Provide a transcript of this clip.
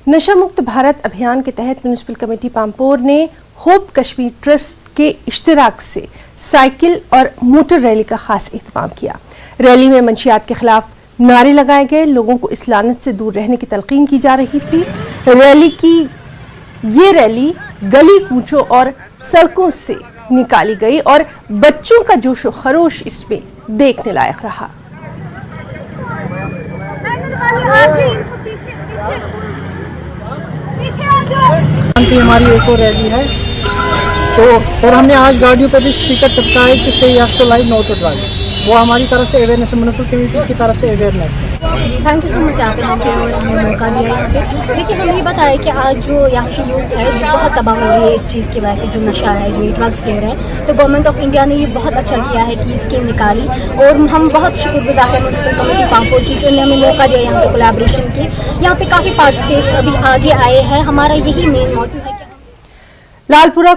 नशा मुक्त भारत अभियान के तहत म्यूनिसिपल कमेटी पामपोर ने होप कश्मीर ट्रस्ट के इश्तिराक से साइकिल और मोटर रैली का खास एहतमाम किया। रैली में मंशियात के खिलाफ नारे लगाए गए, लोगों को इस लानत से दूर रहने की तलकीन की जा रही थी। ये रैली गली कूचों और सड़कों से निकाली गई और बच्चों का जोश व खरोश इसमें देखने लायक रहा। हमारी एक और रैली है तो और हमने आज गाड़ियों पे भी स्टिकर चिपका है कि से yes to life no to drugs. वो हमारी तरफ से अवेयरनेस है, म्युनिसिपल कमेटी की तरफ से अवेयरनेस है। थैंक यू सो मच आप हमें मौका दिया यहाँ पे। देखिए हम ये बताएं कि आज जो यहाँ की यूथ है वो बहुत तबाह हो रही है इस चीज़ की वजह से, जो नशा है, जो ये ड्रग्स ले रहे हैं। तो गवर्नमेंट ऑफ इंडिया ने ये बहुत अच्छा किया है कि स्कीम निकाली और हम बहुत शुक्रगुजार है म्यूनिसिपल कमेटी पामपोर की, उन्होंने हमें मौका दिया यहाँ पे कोलैबोरेशन की। यहाँ पे काफ़ी पार्टिसिपेट्स अभी आगे आए हैं। हमारा यही मेन मोटिव है कि लालपुरा